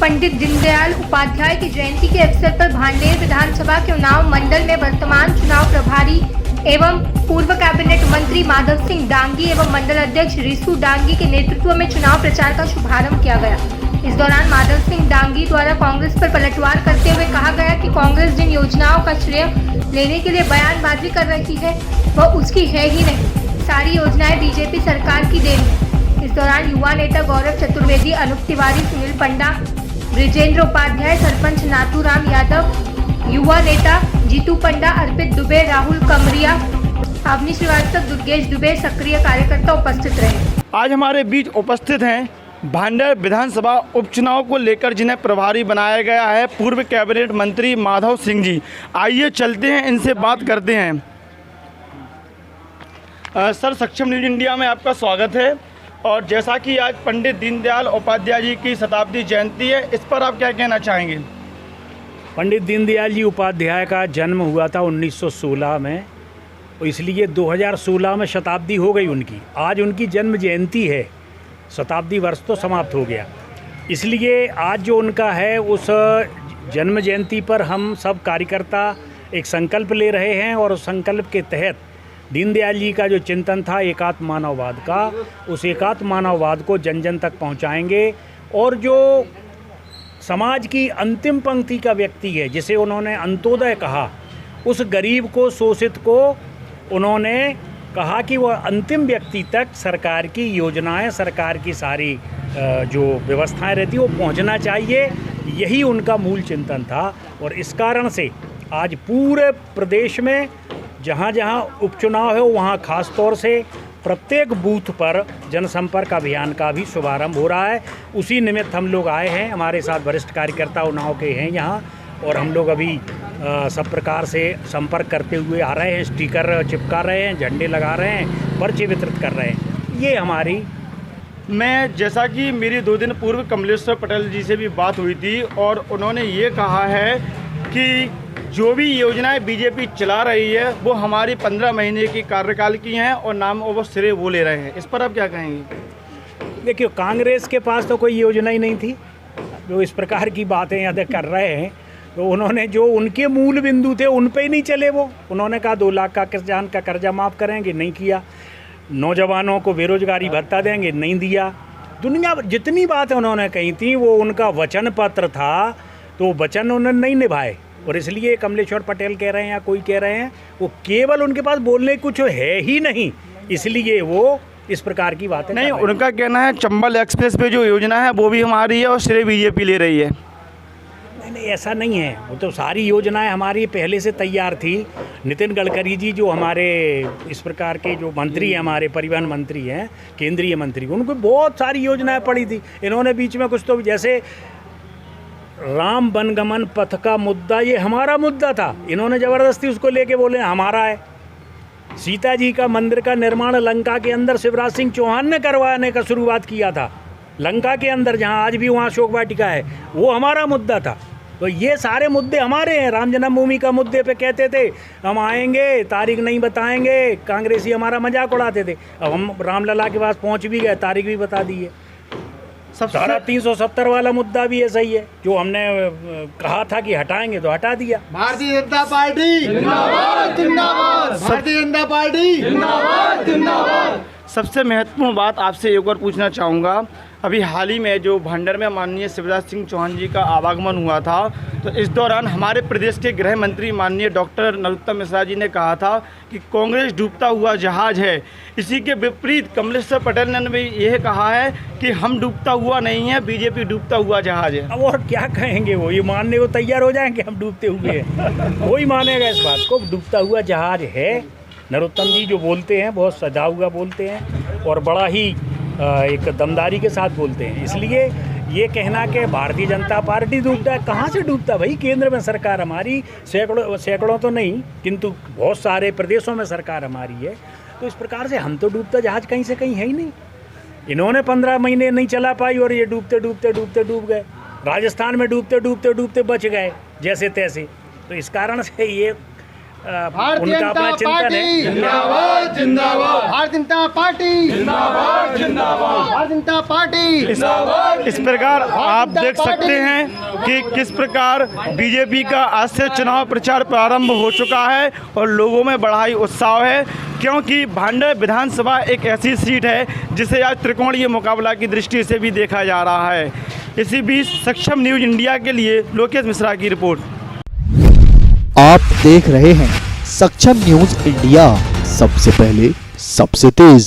पंडित दीनदयाल उपाध्याय की जयंती के अवसर पर भांडेर विधानसभा के उन्नाव मंडल में वर्तमान चुनाव प्रभारी एवं पूर्व कैबिनेट मंत्री माधव सिंह डांगी एवं मंडल अध्यक्ष रिसू डांगी के नेतृत्व में चुनाव प्रचार का शुभारंभ किया गया। इस दौरान माधव सिंह डांगी द्वारा कांग्रेस पर पलटवार करते हुए कहा गया कि कांग्रेस जिन योजनाओं का श्रेय लेने के लिए बयानबाजी कर रही है वह उसकी है ही नहीं, सारी योजनाएं बीजेपी सरकार की देन है। इस दौरान युवा नेता गौरव चतुर्वेदी, अनूप तिवारी, सुनील पंडा, ब्रिजेंद्र उपाध्याय, सरपंच नाथूराम यादव, युवा नेता जीतू पंडा, अर्पित दुबे, राहुल कमरिया, अवनी श्रीवास्तव, दुर्गेश दुबे सक्रिय कार्यकर्ता उपस्थित रहे। आज हमारे बीच उपस्थित हैं भांडेर विधानसभा उपचुनाव को लेकर जिन्हें प्रभारी बनाया गया है पूर्व कैबिनेट मंत्री माधव सिंह जी। आइए चलते हैं, इनसे बात करते हैं। सर, सक्षम न्यूज इंडिया में आपका स्वागत है। और जैसा कि आज पंडित दीनदयाल उपाध्याय जी की शताब्दी जयंती है, इस पर आप क्या कहना चाहेंगे? पंडित दीनदयाल जी उपाध्याय का जन्म हुआ था 1916 में, और इसलिए 2016 में शताब्दी हो गई उनकी। आज उनकी जन्म जयंती है, शताब्दी वर्ष तो समाप्त हो गया। इसलिए आज जो उनका है उस जन्म जयंती पर हम सब कार्यकर्ता एक संकल्प ले रहे हैं, और उस संकल्प के तहत दीनदयाल जी का जो चिंतन था एकात्म मानववाद का, उस एकात्म मानववाद को जन जन तक पहुंचाएंगे। और जो समाज की अंतिम पंक्ति का व्यक्ति है, जिसे उन्होंने अंत्योदय कहा, उस गरीब को, शोषित को उन्होंने कहा कि वह अंतिम व्यक्ति तक सरकार की योजनाएं, सरकार की सारी जो व्यवस्थाएं रहती वो पहुंचना चाहिए। यही उनका मूल चिंतन था। और इस कारण से आज पूरे प्रदेश में जहाँ जहाँ उपचुनाव है वहाँ खास तौर से प्रत्येक बूथ पर जनसंपर्क अभियान का भी शुभारंभ हो रहा है। उसी निमित्त हम लोग आए हैं। हमारे साथ वरिष्ठ कार्यकर्ता उन्नाव के हैं यहाँ, और हम लोग अभी सब प्रकार से संपर्क करते हुए आ रहे हैं, स्टिकर चिपका रहे हैं, झंडे लगा रहे हैं, पर्चे वितरित कर रहे हैं। ये हमारी जैसा कि मेरी 2 दिन पूर्व कमलेश्वर पटेल जी से भी बात हुई थी, और उन्होंने ये कहा है कि जो भी योजनाएं बीजेपी चला रही है वो हमारी 15 महीने की कार्यकाल की हैं, और नाम वो श्रेय वो ले रहे हैं। इस पर आप क्या कहेंगे? देखिए, कांग्रेस के पास तो कोई योजना ही नहीं थी। जो इस प्रकार की बातें यहाँ कर रहे हैं, तो उन्होंने जो उनके मूल बिंदु थे उन पे ही नहीं चले। वो उन्होंने कहा 2 लाख का किसान का कर्जा माफ़ करेंगे, नहीं किया। नौजवानों को बेरोजगारी भत्ता देंगे, नहीं दिया। दुनिया जितनी बातें उन्होंने कही थी वो उनका वचन पत्र था, तो वचन उन्होंने नहीं निभाए। और इसलिए कमलेश्वर पटेल कह रहे हैं या कोई कह रहे हैं, वो केवल उनके पास बोलने कुछ है ही नहीं, इसलिए वो इस प्रकार की बातें नहीं। उनका कहना है चंबल एक्सप्रेस पे जो योजना है वो भी हमारी है और श्रेय बीजेपी ले रही है। नहीं, ऐसा नहीं है। वो तो सारी योजनाएं हमारी पहले से तैयार थी। नितिन गडकरी जी जो हमारे इस प्रकार के जो मंत्री हैं, हमारे परिवहन मंत्री हैं, केंद्रीय मंत्री, उनको बहुत सारी योजनाएं पड़ी थी। इन्होंने बीच में कुछ तो, जैसे राम वनगमन पथ का मुद्दा, ये हमारा मुद्दा था, इन्होंने ज़बरदस्ती उसको लेके बोले हमारा है। सीता जी का मंदिर का निर्माण लंका के अंदर शिवराज सिंह चौहान ने करवाने का शुरुआत किया था। लंका के अंदर, जहाँ आज भी वहाँ अशोक वाटिका है, वो हमारा मुद्दा था। तो ये सारे मुद्दे हमारे हैं। राम जन्मभूमि का मुद्दे पे कहते थे हम आएंगे, तारीख नहीं बताएंगे, कांग्रेसी हमारा मजाक उड़ाते थे। अब हम रामलला के पास पहुँच भी गए, तारीख भी बता दी है। सारा 370 वाला मुद्दा भी ऐसा ही है, जो हमने कहा था कि हटाएंगे तो हटा दिया। भारतीय जनता पार्टी जिंदाबाद, जिंदाबाद। भारतीय जनता पार्टी जिंदाबाद, जिंदाबाद। सबसे महत्वपूर्ण बात आपसे एक और पूछना चाहूँगा, अभी हाल ही में जो भांडेर में माननीय शिवराज सिंह चौहान जी का आवागमन हुआ था, तो इस दौरान हमारे प्रदेश के गृह मंत्री माननीय डॉक्टर नरोत्तम मिश्रा जी ने कहा था कि कांग्रेस डूबता हुआ जहाज है। इसी के विपरीत कमलेश्वर पटेल ने भी यह कहा है कि हम डूबता हुआ नहीं है, बीजेपी डूबता हुआ जहाज है। अब और क्या कहेंगे, वो ये मानने को तैयार हो जाएंगे हम डूबते हुए हैं। कोई मानेगा इस बात को? डूबता हुआ जहाज है। नरोत्तम जी जो बोलते हैं बहुत सजा हुआ बोलते हैं, और बड़ा ही एक दमदारी के साथ बोलते हैं। इसलिए ये कहना कि भारतीय जनता पार्टी डूबता है, कहाँ से डूबता भाई? केंद्र में सरकार हमारी, सैकड़ों तो नहीं किंतु बहुत सारे प्रदेशों में सरकार हमारी है। तो इस प्रकार से हम तो डूबता जहाज कहीं से कहीं है ही नहीं। इन्होंने 15 महीने नहीं चला पाई और ये डूबते डूबते डूबते डूब गए। राजस्थान में डूबते डूबते डूबते बच गए जैसे तैसे। तो इस कारण से ये भारतीय उनका अपना जनता चिंतन पार्टी है। जिंदाबाद जिंदाबाद भारतीय जनता पार्टी जिंदाबाद जिंदाबाद भारतीय जनता पार्टी इस प्रकार आप देख सकते हैं कि किस प्रकार बीजेपी का आज से चुनाव प्रचार प्रारंभ हो चुका है और लोगों में बड़ा ही उत्साह है, क्योंकि भांडर विधानसभा एक ऐसी सीट है जिसे आज त्रिकोणीय मुकाबला की दृष्टि से भी देखा जा रहा है। इसी बीच सक्षम न्यूज़ इंडिया के लिए लोकेश मिश्रा की रिपोर्ट। आप देख रहे हैं सक्षम न्यूज इंडिया, सबसे पहले सबसे तेज।